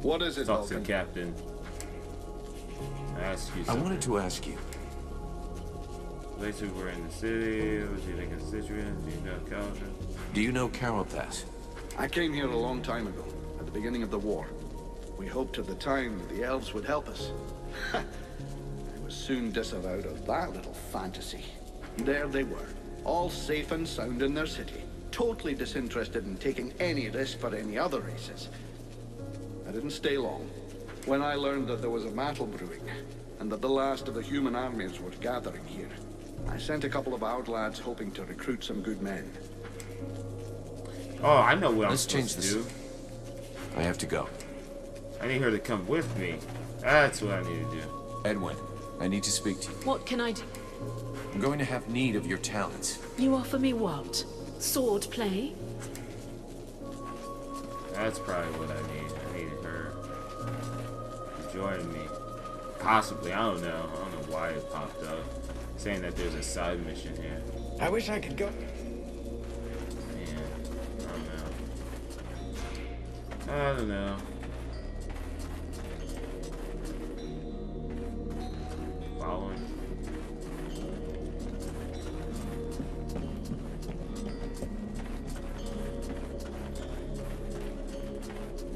What is it, Talk to Vulcan? the captain. Ask you I something. wanted to ask you. Later we're in the city. Was he the constituent? Do you know Calvin? Do you know Carol Pass? I came here a long time ago, at the beginning of the war. We hoped at the time that the elves would help us. I was soon disavowed of that little fantasy. There they were, all safe and sound in their city, totally disinterested in taking any risk for any other races. I didn't stay long. When I learned that there was a battle brewing, and that the last of the human armies were gathering here, I sent a couple of our lads hoping to recruit some good men. Oh, I know what Let's I'm change supposed this. to do. I have to go. I need her to come with me. That's what I need to do. Edwin, I need to speak to you. What can I do? I'm going to have need of your talents. You offer me what? Sword play? That's probably what I need. I needed her to join me. Possibly. I don't know. I don't know why it popped up. Saying that there's a side mission here. I wish I could go. Man, I don't know. Following.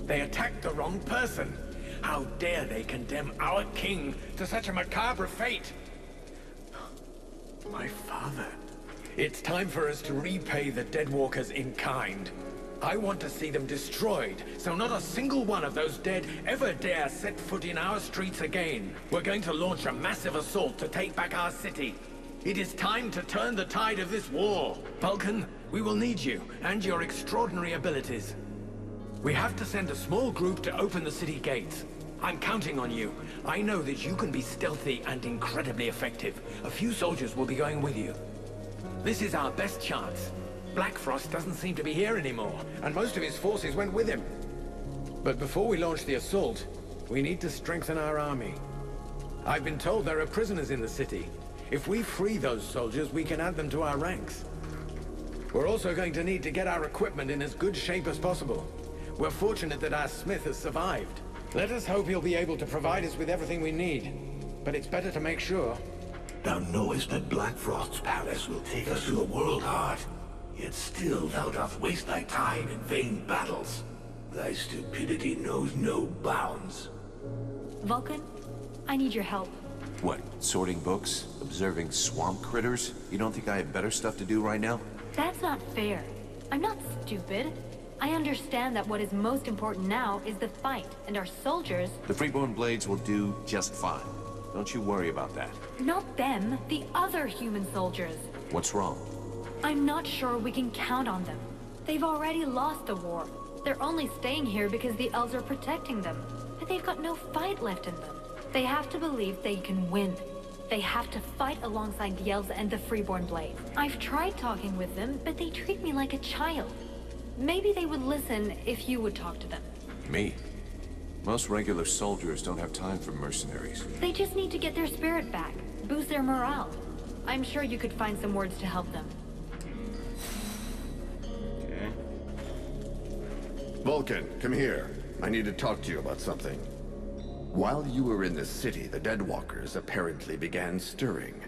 They attacked the wrong person. How dare they condemn our king to such a macabre fate? My father. It's time for us to repay the Deadwalkers in kind. I want to see them destroyed, so not a single one of those dead ever dare set foot in our streets again. We're going to launch a massive assault to take back our city. It is time to turn the tide of this war. Vulcan, we will need you and your extraordinary abilities. We have to send a small group to open the city gates. I'm counting on you. I know that you can be stealthy and incredibly effective. A few soldiers will be going with you. This is our best chance. Black Frost doesn't seem to be here anymore, and most of his forces went with him. But before we launch the assault, we need to strengthen our army. I've been told there are prisoners in the city. If we free those soldiers, we can add them to our ranks. We're also going to need to get our equipment in as good shape as possible. We're fortunate that our smith has survived. Let us hope he'll be able to provide us with everything we need. But it's better to make sure. Thou knowest that Black Frost's palace will take us to the world heart. Yet still thou dost waste thy time in vain battles. Thy stupidity knows no bounds. Vulcan, I need your help. What, sorting books? Observing swamp critters? You don't think I have better stuff to do right now? That's not fair. I'm not stupid. I understand that what is most important now is the fight, and our soldiers... The Freeborn Blades will do just fine. Don't you worry about that. Not them, the other human soldiers. What's wrong? I'm not sure we can count on them. They've already lost the war. They're only staying here because the elves are protecting them. But they've got no fight left in them. They have to believe they can win. They have to fight alongside the elves and the Freeborn Blades. I've tried talking with them, but they treat me like a child. Maybe they would listen if you would talk to them. Me? Most regular soldiers don't have time for mercenaries. They just need to get their spirit back, boost their morale. I'm sure you could find some words to help them. Okay. Vulcan, come here. I need to talk to you about something. While you were in the city, the Deadwalkers apparently began stirring.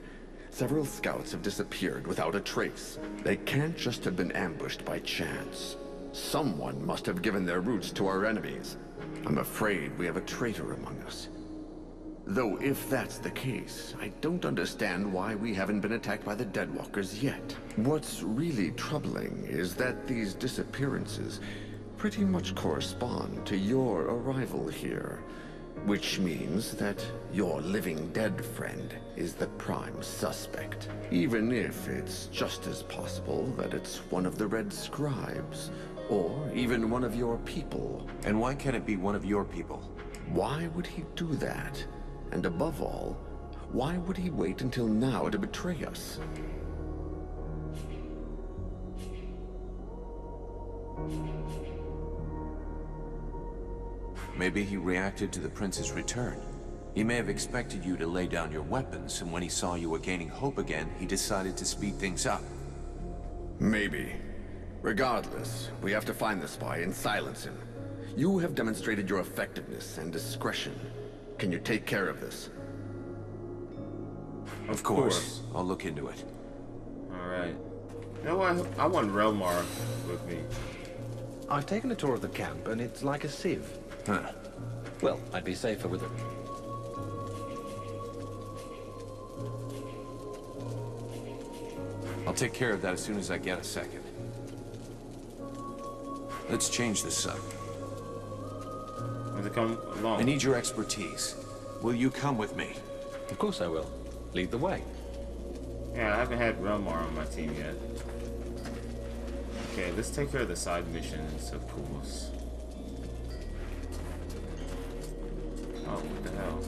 Several scouts have disappeared without a trace. They can't just have been ambushed by chance. Someone must have given their roots to our enemies. I'm afraid we have a traitor among us. Though if that's the case, I don't understand why we haven't been attacked by the Deadwalkers yet. What's really troubling is that these disappearances pretty much correspond to your arrival here. Which means that your living dead friend is the prime suspect. Even if it's just as possible that it's one of the Red Scribes, or even one of your people. And why can't it be one of your people? Why would he do that? And above all, why would he wait until now to betray us? Maybe he reacted to the prince's return. He may have expected you to lay down your weapons, and when he saw you were gaining hope again, he decided to speed things up. Maybe. Regardless, we have to find the spy and silence him. You have demonstrated your effectiveness and discretion. Can you take care of this? Of course. I'll look into it. Alright. You know what? I want Relmar with me. I've taken a tour of the camp, and it's like a sieve. Huh. Well, I'd be safer with it. I'll take care of that as soon as I get a second. Let's change this up. Want to come along? I need your expertise. Will you come with me? Of course I will. Lead the way. Yeah, I haven't had Relmar on my team yet. Okay, let's take care of the side missions, of course. Oh, what the hell?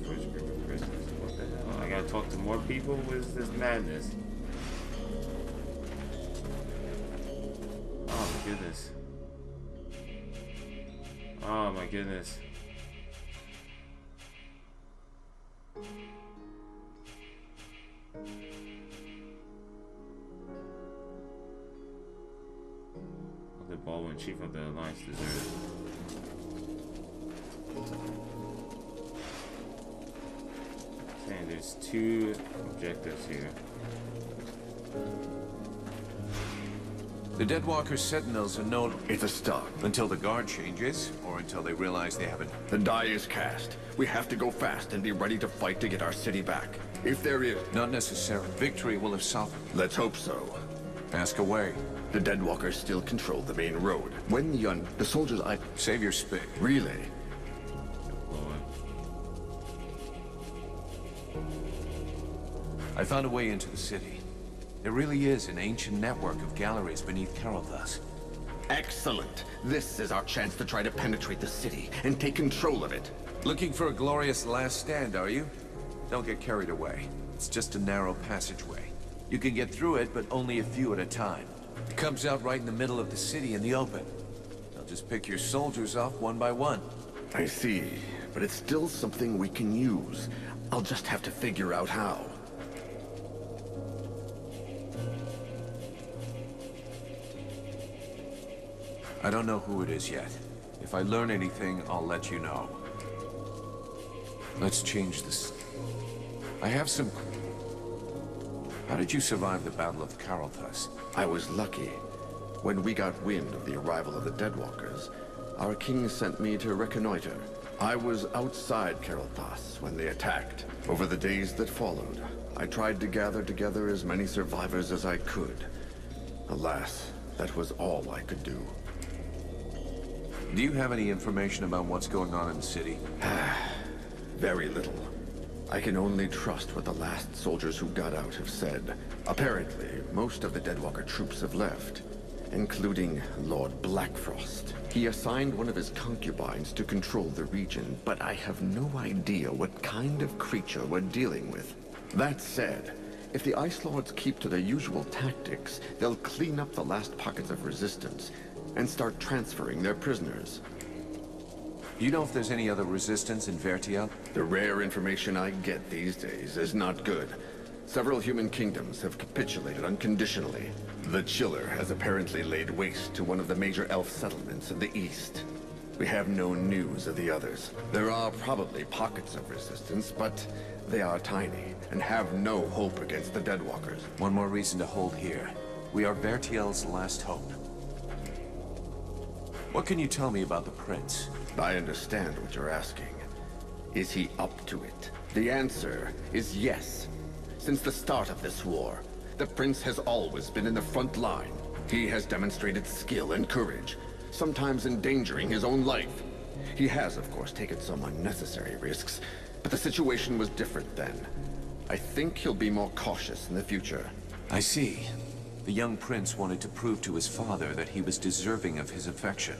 First group of prisoners. What the hell? I gotta talk to more people? What is this madness? Oh my goodness. Oh my goodness. The Baldwin, chief of the Alliance, deserted. Saying there's 2 objectives here. The Deadwalker Sentinels are known It's a start. until the guard changes, or until they realize they haven't. The die is cast. We have to go fast and be ready to fight to get our city back. If there is... Not necessarily. Victory will have softened. Let's hope so. Ask away. The Deadwalkers still control the main road. When the soldiers I... Save your spit. Relay. I found a way into the city. There really is an ancient network of galleries beneath Carolthus. Excellent. This is our chance to try to penetrate the city and take control of it. Looking for a glorious last stand, are you? Don't get carried away. It's just a narrow passageway. You can get through it, but only a few at a time. It comes out right in the middle of the city in the open. They'll just pick your soldiers off one by one. I see, but it's still something we can use. I'll just have to figure out how. I don't know who it is yet. If I learn anything, I'll let you know. Let's change this. I have some... How did you survive the Battle of Carolthus? I was lucky. When we got wind of the arrival of the Deadwalkers, our king sent me to reconnoiter. I was outside Carolthus when they attacked. Over the days that followed, I tried to gather together as many survivors as I could. Alas, that was all I could do. Do you have any information about what's going on in the city? Very little. I can only trust what the last soldiers who got out have said. Apparently, most of the Deadwalker troops have left, including Lord Blackfrost. He assigned one of his concubines to control the region, but I have no idea what kind of creature we're dealing with. That said, if the Ice Lords keep to their usual tactics, they'll clean up the last pockets of resistance and start transferring their prisoners. Do you know if there's any other resistance in Vertiel? The rare information I get these days is not good. Several human kingdoms have capitulated unconditionally. The Chiller has apparently laid waste to one of the major elf settlements in the east. We have no news of the others. There are probably pockets of resistance, but they are tiny and have no hope against the Deadwalkers. One more reason to hold here. We are Vertiel's last hope. What can you tell me about the Prince? I understand what you're asking. Is he up to it? The answer is yes. Since the start of this war, the Prince has always been in the front line. He has demonstrated skill and courage, sometimes endangering his own life. He has, of course, taken some unnecessary risks, but the situation was different then. I think he'll be more cautious in the future. I see. The young prince wanted to prove to his father that he was deserving of his affection.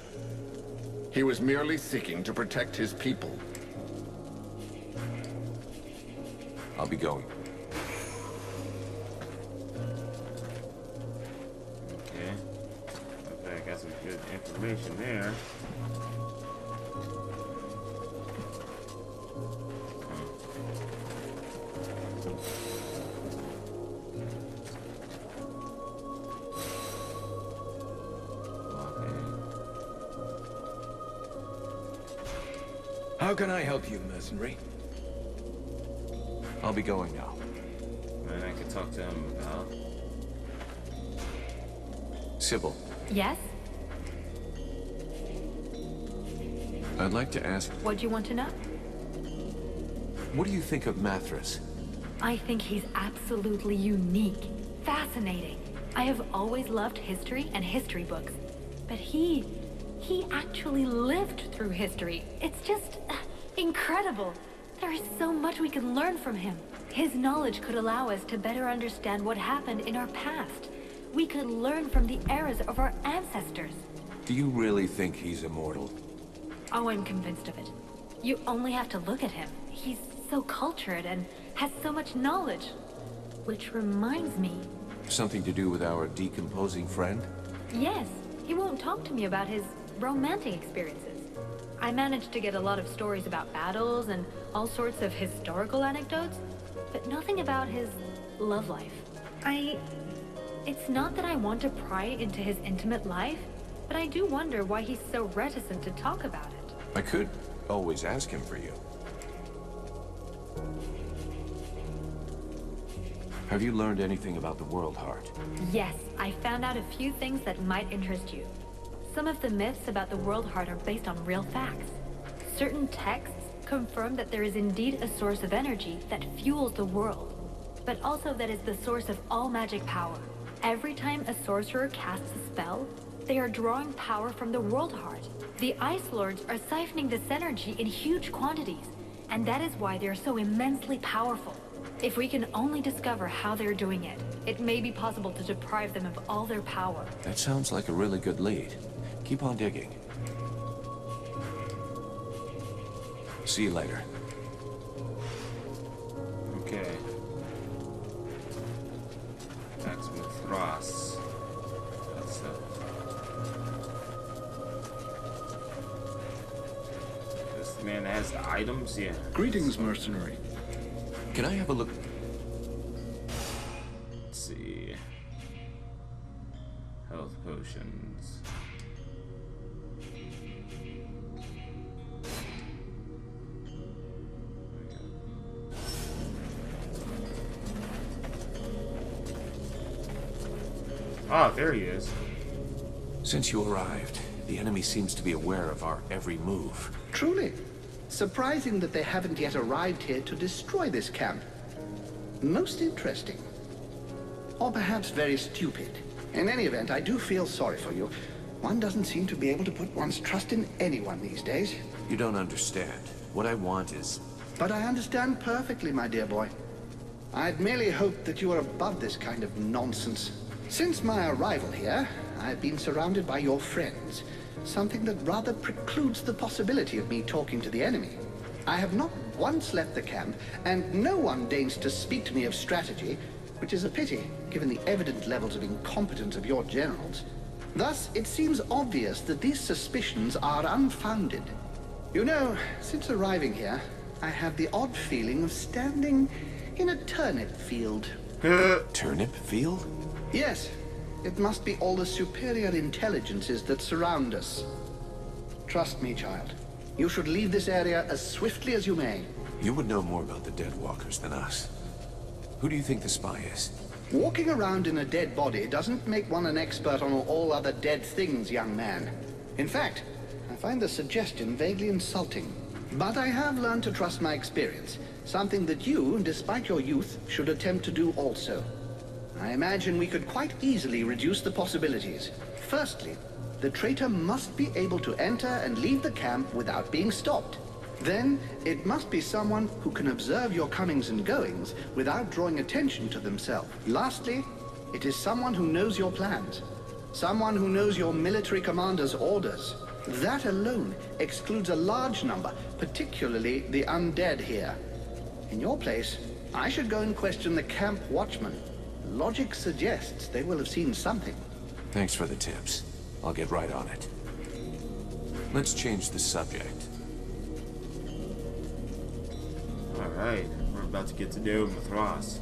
He was merely seeking to protect his people. I'll be going. Okay. Okay, I got some good information there. Okay. How can I help you, mercenary? I'll be going now. Man, I could talk to him about. Sybil, Yes? I'd like to ask, What do you want to know? what do you think of Mathras? I think he's absolutely unique. Fascinating. I have always loved history and history books. But he actually lived through history. It's just incredible. There is so much we can learn from him. His knowledge could allow us to better understand what happened in our past. We could learn from the eras of our ancestors. Do you really think he's immortal? Oh, I'm convinced of it. You only have to look at him. He's so cultured and has so much knowledge. Which reminds me, Something to do with our decomposing friend? yes, he won't talk to me about his romantic experiences. I managed to get a lot of stories about battles and all sorts of historical anecdotes, but nothing about his love life. It's not that I want to pry into his intimate life, but I do wonder why he's so reticent to talk about it. I could always ask him for you. Have you learned anything about the World Heart? Yes, I found out a few things that might interest you. Some of the myths about the World Heart are based on real facts. Certain texts confirm that there is indeed a source of energy that fuels the world, but also that is the source of all magic power. Every time a sorcerer casts a spell, they are drawing power from the World Heart. The Ice Lords are siphoning this energy in huge quantities, and that is why they are so immensely powerful. If we can only discover how they're doing it, it may be possible to deprive them of all their power. That sounds like a really good lead. Keep on digging. See you later. Okay. That's with Ross. That's this man that has the items, yeah. Greetings, mercenary. Can I have a look? Let's see. Health potions. Ah, there he is. Since you arrived, the enemy seems to be aware of our every move. Truly. Surprising that they haven't yet arrived here to destroy this camp. Most interesting. Or perhaps very stupid. In any event, I do feel sorry for you. One doesn't seem to be able to put one's trust in anyone these days. You don't understand. What I want is... But I understand perfectly, my dear boy. I'd merely hoped that you were above this kind of nonsense. Since my arrival here, I've been surrounded by your friends. Something that rather precludes the possibility of me talking to the enemy. I have not once left the camp, and no one deigns to speak to me of strategy, which is a pity, given the evident levels of incompetence of your generals. Thus, it seems obvious that these suspicions are unfounded. You know, since arriving here, I have the odd feeling of standing in a turnip field. Turnip field? Yes. It must be all the superior intelligences that surround us. Trust me, child. You should leave this area as swiftly as you may. You would know more about the Dead Walkers than us. Who do you think the spy is? Walking around in a dead body doesn't make one an expert on all other dead things, young man. In fact, I find the suggestion vaguely insulting. But I have learned to trust my experience, something that you, despite your youth, should attempt to do also. I imagine we could quite easily reduce the possibilities. Firstly, the traitor must be able to enter and leave the camp without being stopped. Then, it must be someone who can observe your comings and goings without drawing attention to themselves. Lastly, it is someone who knows your plans. Someone who knows your military commander's orders. That alone excludes a large number, particularly the undead here. In your place, I should go and question the camp watchman. Logic suggests they will have seen something. Thanks for the tips. I'll get right on it. Let's change the subject. Alright, we're about to get to do with Ross.